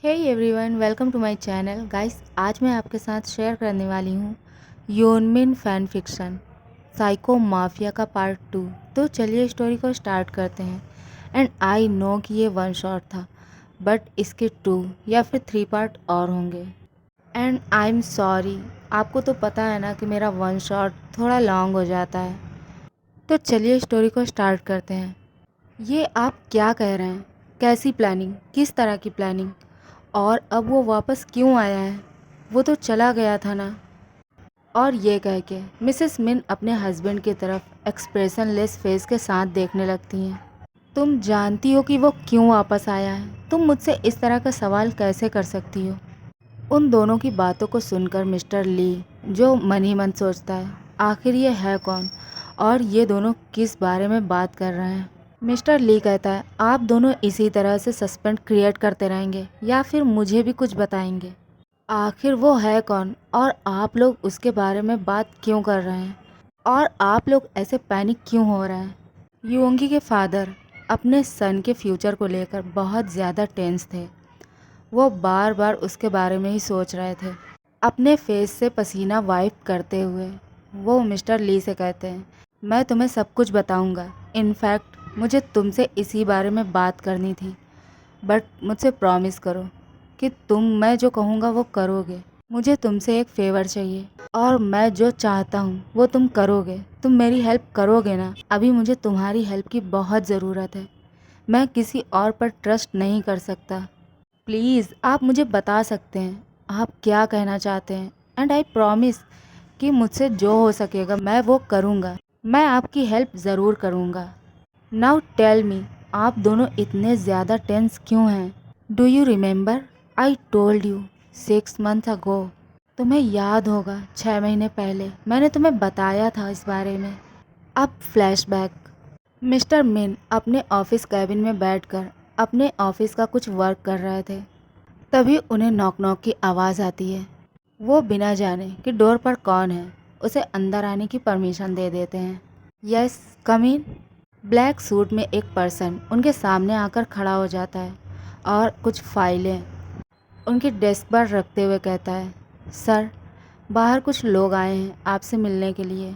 Hey everyone, welcome to my channel. Guys, आज मैं आपके साथ शेयर करने वाली हूँ Yoonmin fan fiction psycho mafia का पार्ट 2। तो चलिए स्टोरी को स्टार्ट करते हैं। एंड आई नो कि ये वन शॉट था, बट इसके 2 या फिर 3 पार्ट और होंगे। एंड आई एम सॉरी, आपको तो पता है ना कि मेरा वन शॉट थोड़ा लॉन्ग हो जाता है। तो चलिए स्टोरी को स्टार्ट करते हैं। ये आप क्या कह रहे हैं? कैसी प्लानिंग? किस तरह की प्लानिंग? और अब वो वापस क्यों आया है? वो तो चला गया था ना। और ये कह के मिसेस मिन अपने हस्बैंड की तरफ एक्सप्रेशनलेस फेस के साथ देखने लगती हैं। तुम जानती हो कि वो क्यों वापस आया है? तुम मुझसे इस तरह का सवाल कैसे कर सकती हो? उन दोनों की बातों को सुनकर मिस्टर ली जो मन ही मन सोचता है, आखिर ये है कौन और ये दोनों किस बारे में बात कर रहे हैं। मिस्टर ली कहता है, आप दोनों इसी तरह से सस्पेंस क्रिएट करते रहेंगे या फिर मुझे भी कुछ बताएंगे? आखिर वो है कौन और आप लोग उसके बारे में बात क्यों कर रहे हैं? और आप लोग ऐसे पैनिक क्यों हो रहे हैं? युओंगी के फादर अपने सन के फ्यूचर को लेकर बहुत ज़्यादा टेंस थे। वो बार बार उसके बारे में ही सोच रहे थे। अपने फेस से पसीना वाइप करते हुए वो मिस्टर ली से कहते हैं, मैं तुम्हें सब कुछ बताऊंगा। इनफैक्ट मुझे तुमसे इसी बारे में बात करनी थी, बट मुझसे प्रॉमिस करो कि तुम मैं जो कहूँगा वो करोगे। मुझे तुमसे एक फेवर चाहिए और मैं जो चाहता हूँ वो तुम करोगे। तुम मेरी हेल्प करोगे ना? अभी मुझे तुम्हारी हेल्प की बहुत ज़रूरत है। मैं किसी और पर ट्रस्ट नहीं कर सकता। प्लीज़ आप मुझे बता सकते हैं आप क्या कहना चाहते हैं। एंड आई प्रॉमिस कि मुझसे जो हो सकेगा मैं वो करूँगा। मैं आपकी हेल्प ज़रूर करूँगा। नाउ टेल मी, आप दोनों इतने ज़्यादा टेंस क्यों हैं? Do you remember I told you 6 month ago? तुम्हें याद होगा 6 महीने पहले मैंने तुम्हें बताया था इस बारे में। अब फ्लैशबैक। मिस्टर मिन अपने ऑफिस कैबिन में बैठकर अपने ऑफिस का कुछ वर्क कर रहे थे। तभी उन्हें नॉक नॉक की आवाज़ आती है। वो बिना जाने कि डोर पर कौन है उसे अंदर आने की परमिशन दे देते हैं। यस, कम इन। ब्लैक सूट में एक पर्सन उनके सामने आकर खड़ा हो जाता है और कुछ फाइलें उनकी डेस्क पर रखते हुए कहता है, सर, बाहर कुछ लोग आए हैं आपसे मिलने के लिए।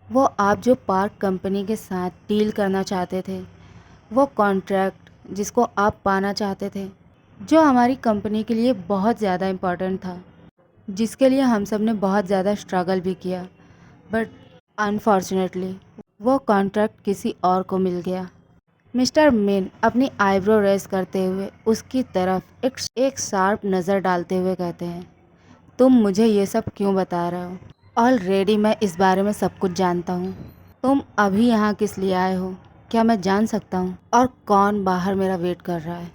वो आप जो पार्क कंपनी के साथ डील करना चाहते थे, वो कॉन्ट्रैक्ट जिसको आप पाना चाहते थे, जो हमारी कंपनी के लिए बहुत ज़्यादा इम्पोर्टेंट था, जिसके लिए हम सब ने बहुत ज़्यादा स्ट्रगल भी किया, बट अनफॉर्चुनेटली वो कॉन्ट्रैक्ट किसी और को मिल गया। मिस्टर मिन अपनी आईब्रो रेस करते हुए उसकी तरफ एक शार्प नज़र डालते हुए कहते हैं, तुम मुझे ये सब क्यों बता रहे हो? ऑलरेडी मैं इस बारे में सब कुछ जानता हूँ। तुम अभी यहाँ किस लिए आए हो? क्या मैं जान सकता हूँ? और कौन बाहर मेरा वेट कर रहा है?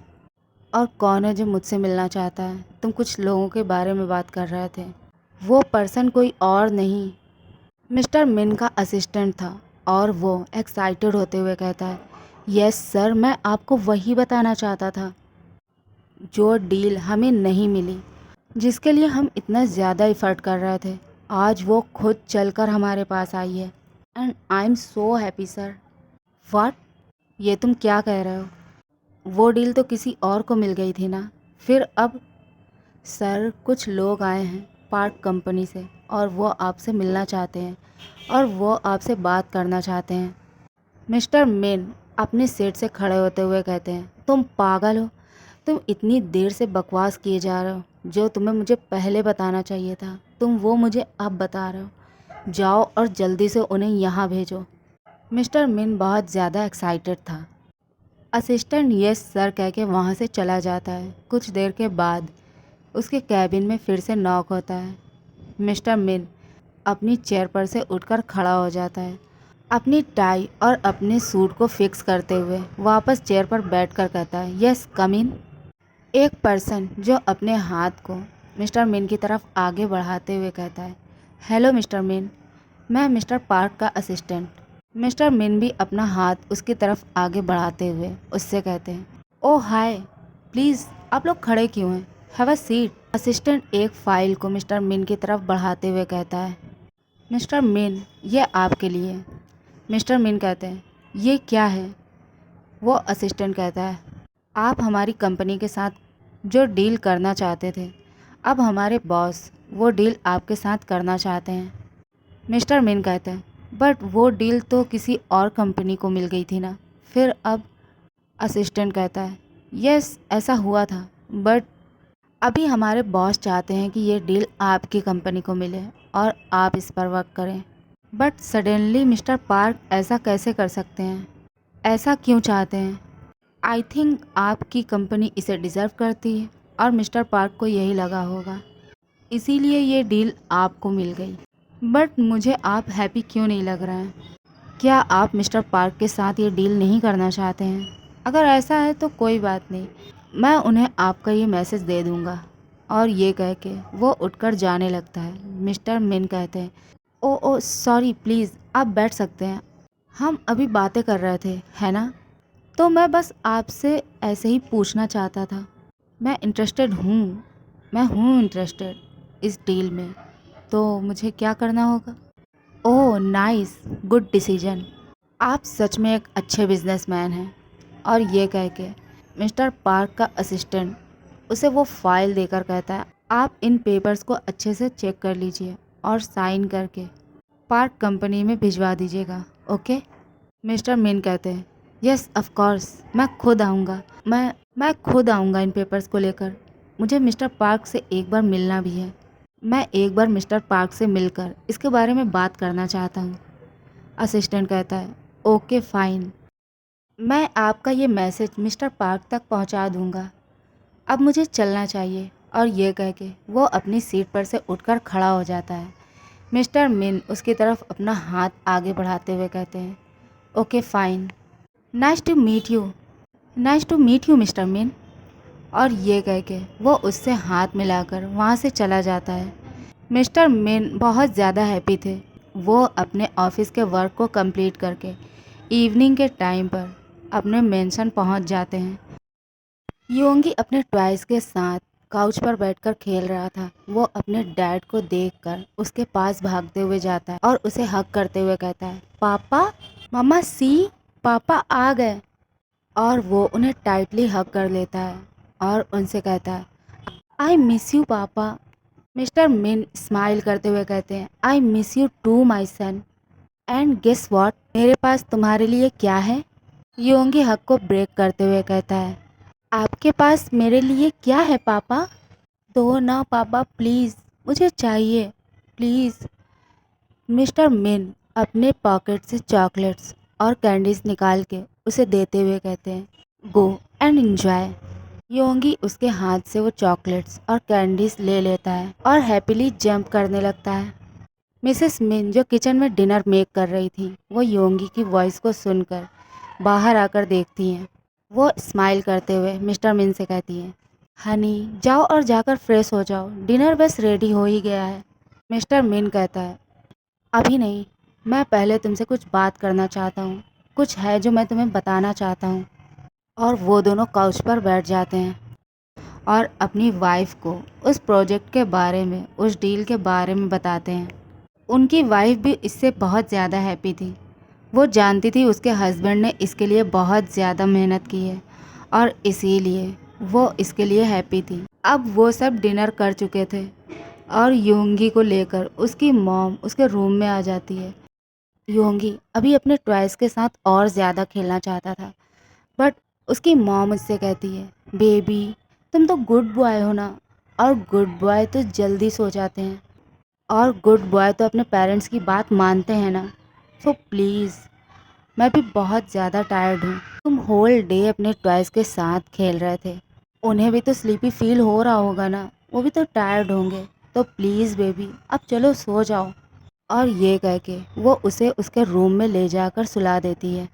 और कौन है जो मुझसे मिलना चाहता है? तुम कुछ लोगों के बारे में बात कर रहे थे। वो पर्सन कोई और नहीं, मिस्टर मिन का असिस्टेंट था। और वो एक्साइटेड होते हुए कहता है, यस सर, मैं आपको वही बताना चाहता था। जो डील हमें नहीं मिली, जिसके लिए हम इतना ज़्यादा एफर्ट कर रहे थे, आज वो खुद चलकर हमारे पास आई है। And I am so happy sir. What? ये तुम क्या कह रहे हो? वो डील तो किसी और को मिल गई थी ना, फिर अब? सर, कुछ लोग आए हैं पार्क कंपनी से और वो आपसे मिलना चाहते हैं और वो आपसे बात करना चाहते हैं। मिस्टर मेन अपने सीट से खड़े होते हुए कहते हैं, तुम पागल हो? तुम इतनी देर से बकवास किए जा रहे हो। जो तुम्हें मुझे पहले बताना चाहिए था तुम वो मुझे अब बता रहे हो। जाओ और जल्दी से उन्हें यहाँ भेजो। मिस्टर मिन बहुत ज़्यादा एक्साइटेड था। असिस्टेंट यस सर कह के वहाँ से चला जाता है। कुछ देर के बाद उसके कैबिन में फिर से नॉक होता है। मिस्टर मिन अपनी चेयर पर से उठकर खड़ा हो जाता है। अपनी टाई और अपने सूट को फिक्स करते हुए वापस चेयर पर बैठकर कहता है, यस कम इन। एक पर्सन जो अपने हाथ को मिस्टर मिन की तरफ आगे बढ़ाते हुए कहता है, हेलो मिस्टर मिन, मैं मिस्टर पार्क का असिस्टेंट। मिस्टर मिन भी अपना हाथ उसकी तरफ आगे बढ़ाते हुए उससे कहते हैं, ओह हाय, प्लीज़ आप लोग खड़े क्यों हैं? Have a seat. असिस्टेंट एक फ़ाइल को मिस्टर मिन की तरफ बढ़ाते हुए कहता है, मिस्टर मिन, ये आपके लिए। मिस्टर मिन कहते हैं, ये क्या है? वो असिस्टेंट कहता है, आप हमारी कंपनी के साथ जो डील करना चाहते थे। अब हमारे बॉस वो डील आपके साथ करना चाहते हैं। मिस्टर मिन कहते हैं, बट वो डील तो किसी और कंपनी को मिल गई थी ना, फिर अब? असिस्टेंट कहता है, यस ऐसा हुआ था, बट अभी हमारे बॉस चाहते हैं कि ये डील आपकी कंपनी को मिले और आप इस पर वर्क करें। बट सडनली मिस्टर पार्क ऐसा कैसे कर सकते हैं? ऐसा क्यों चाहते हैं? आई थिंक आपकी कंपनी इसे डिज़र्व करती है और मिस्टर पार्क को यही लगा होगा, इसीलिए ये डील आपको मिल गई। बट मुझे आप हैप्पी क्यों नहीं लग रहा है? क्या आप मिस्टर पार्क के साथ ये डील नहीं करना चाहते हैं? अगर ऐसा है तो कोई बात नहीं, मैं उन्हें आपका ये मैसेज दे दूँगा। और ये कह के वो उठकर जाने लगता है। मिस्टर मिन कहते हैं, ओ सॉरी, प्लीज़ आप बैठ सकते हैं, हम अभी बातें कर रहे थे, है ना? तो मैं बस आपसे ऐसे ही पूछना चाहता था। मैं इंटरेस्टेड हूँ, मैं हूँ इंटरेस्टेड इस डील में, तो मुझे क्या करना होगा? ओह नाइस, गुड डिसीजन, आप सच में एक अच्छे बिजनेसमैन हैं। और ये कह के मिस्टर पार्क का असिस्टेंट उसे वो फाइल देकर कहता है, आप इन पेपर्स को अच्छे से चेक कर लीजिए और साइन करके पार्क कंपनी में भिजवा दीजिएगा, ओके? मिस्टर मिन कहते हैं, यस ऑफ कोर्स, मैं खुद आऊँगा, मैं खुद आऊँगा इन पेपर्स को लेकर। मुझे मिस्टर पार्क से एक बार मिलना भी है। मैं एक बार मिस्टर पार्क से मिलकर इसके बारे में बात करना चाहता हूँ। असिस्टेंट कहता है, ओके फाइन, मैं आपका ये मैसेज मिस्टर पार्क तक पहुँचा दूँगा। अब मुझे चलना चाहिए। और ये कह के वो अपनी सीट पर से उठकर खड़ा हो जाता है। मिस्टर मिन उसकी तरफ अपना हाथ आगे बढ़ाते हुए कहते हैं, okay fine, nice to meet you, nice to meet you mister Min. और ये कह के वो उससे हाथ मिलाकर वहाँ से चला जाता है। मिस्टर मिन बहुत ज़्यादा हैप्पी थे। वो अपने ऑफिस के वर्क को कंप्लीट करके इवनिंग के टाइम पर अपने मेंशन पहुँच जाते हैं। योंगी अपने टॉयज़ के साथ काउच पर बैठकर खेल रहा था। वो अपने डैड को देखकर उसके पास भागते हुए जाता है और उसे हग करते हुए कहता है, पापा, मम्मा सी, पापा आ गए। और वो उन्हें टाइटली हग कर लेता है और उनसे कहता है, I miss you papa. Mister Min smile करते हुए कहते हैं, I miss you too my son, and guess what, मेरे पास तुम्हारे लिए क्या है? योंगी हग को ब्रेक करते हुए कहता है, आपके पास मेरे लिए क्या है पापा? दो ना पापा प्लीज़, मुझे चाहिए प्लीज़। मिस्टर मिन अपने पॉकेट से चॉकलेट्स और कैंडीज़ निकाल के उसे देते हुए कहते हैं, गो एंड एंजॉय। योंगी उसके हाथ से वो चॉकलेट्स और कैंडीज़ ले लेता है और हैप्पीली जंप करने लगता है। मिसेस मिन जो किचन में डिनर मेक कर रही थी, वो योंगी की वॉइस को सुनकर बाहर आकर देखती हैं। वो स्माइल करते हुए मिस्टर मिन से कहती हैं, हनी जाओ और जाकर फ्रेश हो जाओ, डिनर बस रेडी हो ही गया है। मिस्टर मिन कहता है, अभी नहीं, मैं पहले तुमसे कुछ बात करना चाहता हूँ, कुछ है जो मैं तुम्हें बताना चाहता हूँ। और वो दोनों काउच पर बैठ जाते हैं और अपनी वाइफ को उस प्रोजेक्ट के बारे में, उस डील के बारे में बताते हैं। उनकी वाइफ भी इससे बहुत ज़्यादा हैप्पी थी। वो जानती थी उसके हस्बैंड ने इसके लिए बहुत ज़्यादा मेहनत की है और इसीलिए वो इसके लिए हैप्पी थी। अब वो सब डिनर कर चुके थे और योंगी को लेकर उसकी मॉम उसके रूम में आ जाती है। योंगी अभी अपने टॉयज़ के साथ और ज़्यादा खेलना चाहता था, बट उसकी मॉम उससे कहती है, बेबी तुम तो गुड बॉय हो ना, और गुड बॉय तो जल्दी सो जाते हैं और गुड बॉय तो अपने पेरेंट्स की बात मानते हैं ना, सो प्लीज़, मैं भी बहुत ज़्यादा टायर्ड हूँ। तुम होल डे अपने टॉयज़ के साथ खेल रहे थे, उन्हें भी तो स्लीपी फील हो रहा होगा ना, वो भी तो टायर्ड होंगे, तो प्लीज़ बेबी अब चलो सो जाओ। और ये कह के वो उसे उसके रूम में ले जाकर सुला देती है।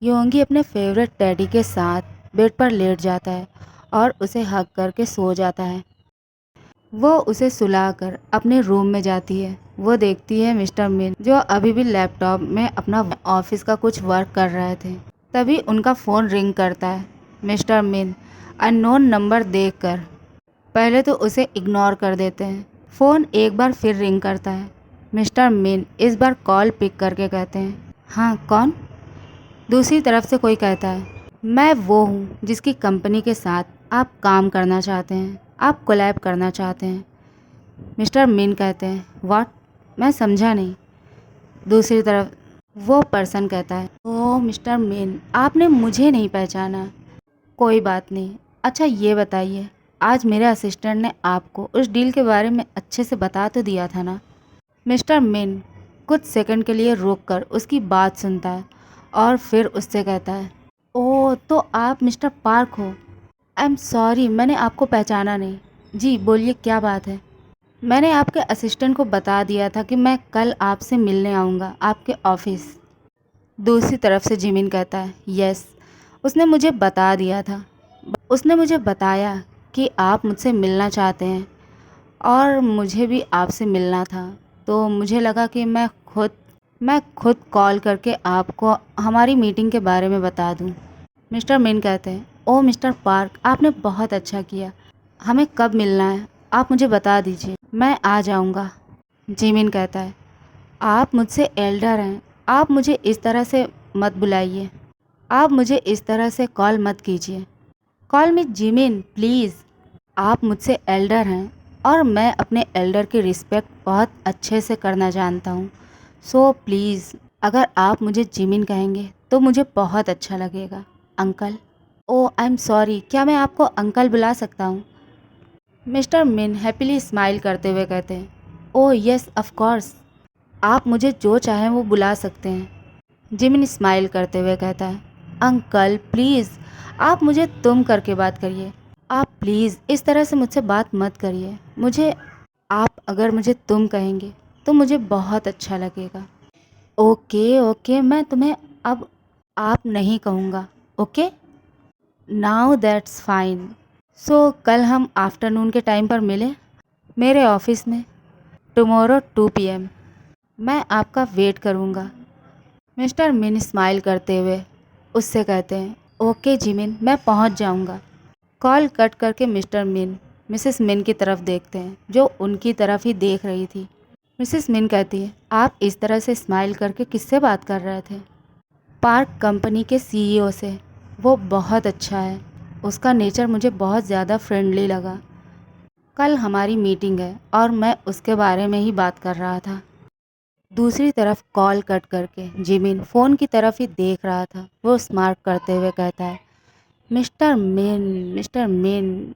योंगी अपने फेवरेट टेडी के साथ बेड पर लेट जाता है और उसे हग करके सो जाता है। वो उसे सुलाकर अपने रूम में जाती है। वो देखती है मिस्टर मिन जो अभी भी लैपटॉप में अपना ऑफिस का कुछ वर्क कर रहे थे। तभी उनका फ़ोन रिंग करता है। मिस्टर मिन अननोन नंबर देखकर पहले तो उसे इग्नोर कर देते हैं। फ़ोन एक बार फिर रिंग करता है। मिस्टर मिन इस बार कॉल पिक करके कहते हैं, हाँ कौन? दूसरी तरफ से कोई कहता है, मैं वो हूँ जिसकी कंपनी के साथ आप काम करना चाहते हैं, आप कोलैब करना चाहते हैं। मिस्टर मिन कहते हैं, व्हाट? मैं समझा नहीं। दूसरी तरफ वो पर्सन कहता है, ओह मिस्टर मिन, आपने मुझे नहीं पहचाना। कोई बात नहीं। अच्छा ये बताइए, आज मेरे असिस्टेंट ने आपको उस डील के बारे में अच्छे से बता तो दिया था ना? मिस्टर मिन कुछ सेकंड के लिए रुक कर उसकी बात सुनता है और फिर उससे कहता है, ओह तो आप मिस्टर पार्क हो। आई एम सॉरी, मैंने आपको पहचाना नहीं। जी बोलिए, क्या बात है? मैंने आपके असिस्टेंट को बता दिया था कि मैं कल आपसे मिलने आऊँगा आपके ऑफिस। दूसरी तरफ से जिमिन कहता है, यस, उसने मुझे बता दिया था। उसने मुझे बताया कि आप मुझसे मिलना चाहते हैं और मुझे भी आपसे मिलना था, तो मुझे लगा कि मैं खुद कॉल करके आपको हमारी मीटिंग के बारे में बता दूं। मिस्टर मिन कहते हैं, ओह मिस्टर पार्क, आपने बहुत अच्छा किया। हमें कब मिलना है आप मुझे बता दीजिए, मैं आ जाऊंगा। जिमिन कहता है, आप मुझसे एल्डर हैं, आप मुझे इस तरह से मत बुलाइए, आप मुझे इस तरह से कॉल मत कीजिए। Call me Jimin please. आप मुझसे एल्डर हैं और मैं अपने एल्डर की रिस्पेक्ट बहुत अच्छे से करना जानता हूँ। सो प्लीज़, अगर आप मुझे जिमिन कहेंगे तो मुझे बहुत अच्छा लगेगा। Uncle. Oh I am sorry, क्या मैं आपको अंकल बुला सकता हूँ? मिस्टर मिन हैप्पीली स्माइल करते हुए कहते हैं, ओह यस ऑफ कोर्स, आप मुझे जो चाहें वो बुला सकते हैं। जिमिन स्माइल करते हुए कहता है, अंकल प्लीज़, आप मुझे तुम करके बात करिए। आप प्लीज़ इस तरह से मुझसे बात मत करिए। आप अगर मुझे तुम कहेंगे तो मुझे बहुत अच्छा लगेगा। ओके ओके, मैं तुम्हें अब आप नहीं कहूँगा। Okay, now that's fine. So कल हम आफ्टरनून के टाइम पर मिलें मेरे ऑफिस में, टुमारो 2 PM। मैं आपका वेट करूँगा। मिस्टर मिन स्माइल करते हुए उससे कहते हैं, ओके जिमिन, मैं पहुँच जाऊँगा। कॉल कट करके मिस्टर मिन मिसेस मिन की तरफ देखते हैं, जो उनकी तरफ ही देख रही थी। मिसेस मिन कहती है, आप इस तरह से स्माइल करके किससे बात कर रहे थे? पार्क कंपनी के CEO से। वो बहुत अच्छा है, उसका नेचर मुझे बहुत ज़्यादा फ्रेंडली लगा। कल हमारी मीटिंग है और मैं उसके बारे में ही बात कर रहा था। दूसरी तरफ कॉल कट करके जिमिन फ़ोन की तरफ ही देख रहा था। वो स्मार्ट करते हुए कहता है, मिस्टर मिन, मिस्टर मिन,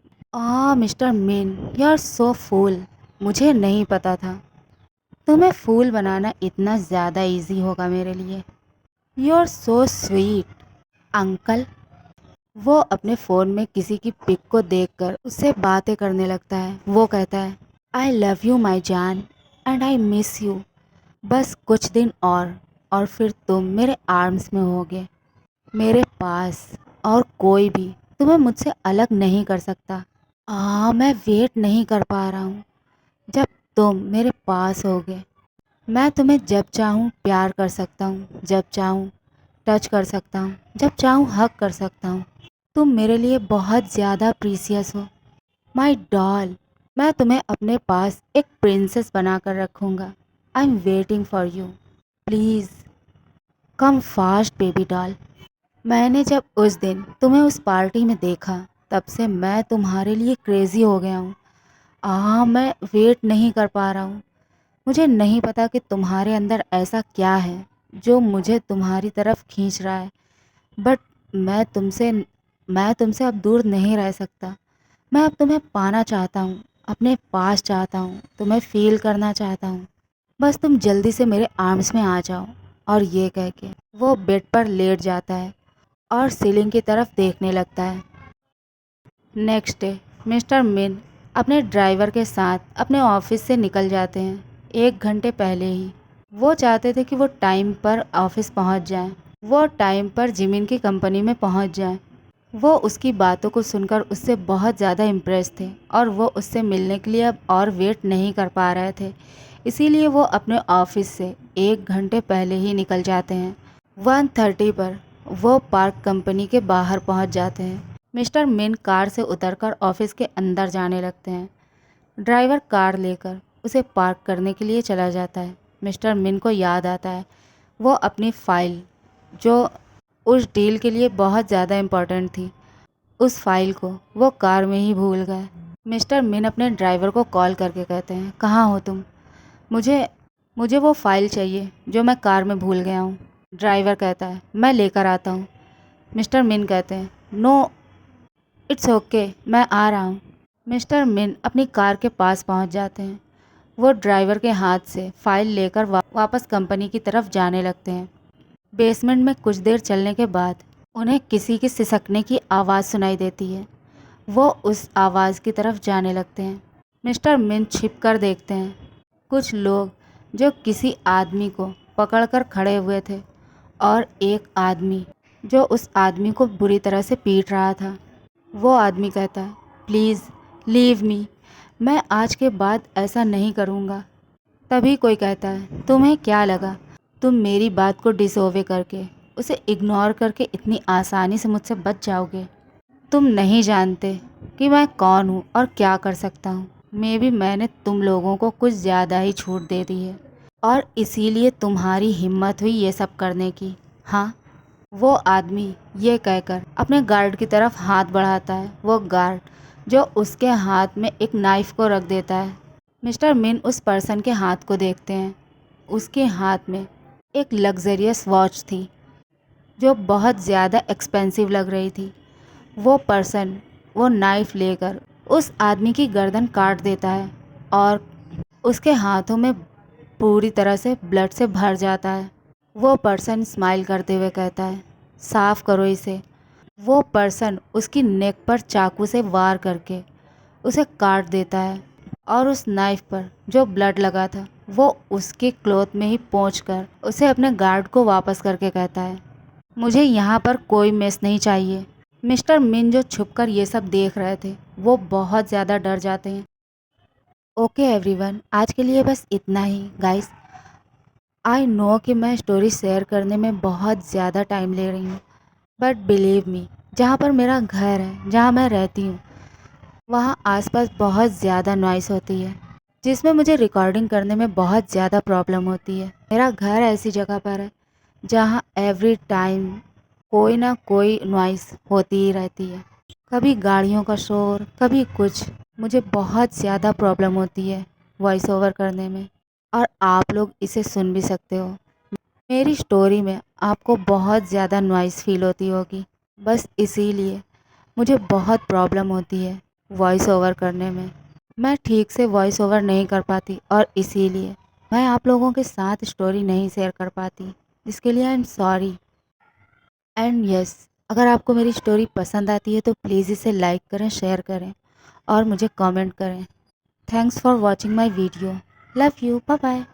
मिस्टर मिन, यू आर सो फूल। मुझे नहीं पता था तुम्हें फूल बनाना इतना ज़्यादा इजी होगा मेरे लिए। You are so sweet. Uncle. वो अपने फ़ोन में किसी की पिक को देखकर उससे बातें करने लगता है। वो कहता है, आई लव यू माई जान एंड आई मिस यू। बस कुछ दिन और फिर तुम मेरे आर्म्स में होगे, मेरे पास, और कोई भी तुम्हें मुझसे अलग नहीं कर सकता। मैं वेट नहीं कर पा रहा हूँ जब तुम मेरे पास होगे। मैं तुम्हें जब चाहूँ प्यार कर सकता हूँ, जब चाहूँ टच कर सकता हूँ, जब चाहूँ हग कर सकता हूँ। तुम मेरे लिए बहुत ज़्यादा प्रीसियस हो माई डॉल। मैं तुम्हें अपने पास एक प्रिंसेस बना कर रखूँगा। I am waiting for you. Please come fast baby doll. मैंने जब उस दिन तुम्हें उस पार्टी में देखा, तब से मैं तुम्हारे लिए क्रेज़ी हो गया हूँ। मैं वेट नहीं कर पा रहा हूँ। मुझे नहीं पता कि तुम्हारे अंदर ऐसा क्या है जो मुझे तुम्हारी तरफ खींच रहा है, बट मैं तुमसे मैं तुमसे अब दूर नहीं रह सकता। मैं अब तुम्हें पाना चाहता हूँ, अपने पास चाहता हूँ, तुम्हें फ़ील करना चाहता हूँ। बस तुम जल्दी से मेरे आर्म्स में आ जाओ। और ये कह के वो बेड पर लेट जाता है और सीलिंग की तरफ देखने लगता है। नेक्स्ट डे मिस्टर मिन अपने ड्राइवर के साथ अपने ऑफिस से निकल जाते हैं 1 घंटे पहले ही। वो चाहते थे कि वो टाइम पर ऑफिस पहुंच जाएं, वो टाइम पर जिमिन की कंपनी में पहुंच जाएं। वो उसकी बातों को सुनकर उससे बहुत ज़्यादा इम्प्रेस थे और वो उससे मिलने के लिए अब और वेट नहीं कर पा रहे थे। इसीलिए वो अपने ऑफिस से 1 घंटे पहले ही निकल जाते हैं। 1:30 पर वो पार्क कंपनी के बाहर पहुंच जाते हैं। मिस्टर मिन कार से उतरकर ऑफिस के अंदर जाने लगते हैं। ड्राइवर कार लेकर उसे पार्क करने के लिए चला जाता है। मिस्टर मिन को याद आता है वो अपनी फ़ाइल, जो उस डील के लिए बहुत ज़्यादा इम्पोर्टेंट थी, उस फाइल को वो कार में ही भूल गए। मिस्टर मिन अपने ड्राइवर को कॉल करके कहते हैं, कहाँ हो तुम? मुझे मुझे वो फाइल चाहिए जो मैं कार में भूल गया हूँ। ड्राइवर कहता है, मैं लेकर आता हूँ। मिस्टर मिन कहते हैं, नो इट्स ओके, मैं आ रहा हूँ। मिस्टर मिन अपनी कार के पास पहुँच जाते हैं। वो ड्राइवर के हाथ से फाइल लेकर वापस कंपनी की तरफ जाने लगते हैं। बेसमेंट में कुछ देर चलने के बाद उन्हें किसी के सिसकने की आवाज़ सुनाई देती है। वो उस आवाज़ की तरफ जाने लगते हैं। मिस्टर मिन छिप कर देखते हैं। कुछ लोग जो किसी आदमी को पकड़कर खड़े हुए थे और एक आदमी जो उस आदमी को बुरी तरह से पीट रहा था। वो आदमी कहता है, प्लीज़ लीव मी, मैं आज के बाद ऐसा नहीं करूँगा। तभी कोई कहता है, तुम्हें क्या लगा तुम मेरी बात को डिसओवे करके, उसे इग्नोर करके इतनी आसानी से मुझसे बच जाओगे? तुम नहीं जानते कि मैं कौन हूँ और क्या कर सकता हूँ। मे बी मैंने तुम लोगों को कुछ ज़्यादा ही छूट दे दी है और इसीलिए तुम्हारी हिम्मत हुई ये सब करने की। हाँ, वो आदमी ये कहकर अपने गार्ड की तरफ हाथ बढ़ाता है। वो गार्ड जो उसके हाथ में एक नाइफ को रख देता है। मिस्टर मिन उस पर्सन के हाथ को देखते हैं। उसके हाथ में एक लग्जरियस वॉच थी जो बहुत ज़्यादा एक्सपेंसिव लग रही थी। वो पर्सन वो नाइफ लेकर उस आदमी की गर्दन काट देता है और उसके हाथों में पूरी तरह से ब्लड से भर जाता है। वो पर्सन स्माइल करते हुए कहता है, साफ़ करो इसे। वो पर्सन उसकी नेक पर चाकू से वार करके उसे काट देता है और उस नाइफ पर जो ब्लड लगा था वो उसके क्लॉथ में ही पोंछकर उसे अपने गार्ड को वापस करके कहता है, मुझे यहाँ पर कोई मेस नहीं चाहिए। मिस्टर मिन जो छुपकर ये सब देख रहे थे वो बहुत ज़्यादा डर जाते हैं। ओके एवरीवन, आज के लिए बस इतना ही गाइस। आई नो कि मैं स्टोरी शेयर करने में बहुत ज़्यादा टाइम ले रही हूँ, बट बिलीव मी, जहाँ पर मेरा घर है, जहाँ मैं रहती हूँ, वहाँ आसपास बहुत ज़्यादा नॉइस होती है जिसमें मुझे रिकॉर्डिंग करने में बहुत ज़्यादा प्रॉब्लम होती है। मेरा घर ऐसी जगह पर है जहाँ एवरी टाइम कोई ना कोई नॉइस होती ही रहती है, कभी गाड़ियों का शोर, कभी कुछ। मुझे बहुत ज़्यादा प्रॉब्लम होती है वॉइस ओवर करने में और आप लोग इसे सुन भी सकते हो। मेरी स्टोरी में आपको बहुत ज़्यादा नॉइस फील होती होगी, बस इसीलिए मुझे बहुत प्रॉब्लम होती है वॉइस ओवर करने में। मैं ठीक से वॉइस ओवर नहीं कर पाती और इसीलिए मैं आप लोगों के साथ स्टोरी नहीं शेयर कर पाती, जिसके लिए I am sorry. And yes, अगर आपको मेरी स्टोरी पसंद आती है तो प्लीज़ इसे लाइक करें, शेयर करें और मुझे कमेंट करें। Thanks for watching my video. Love you, bye bye.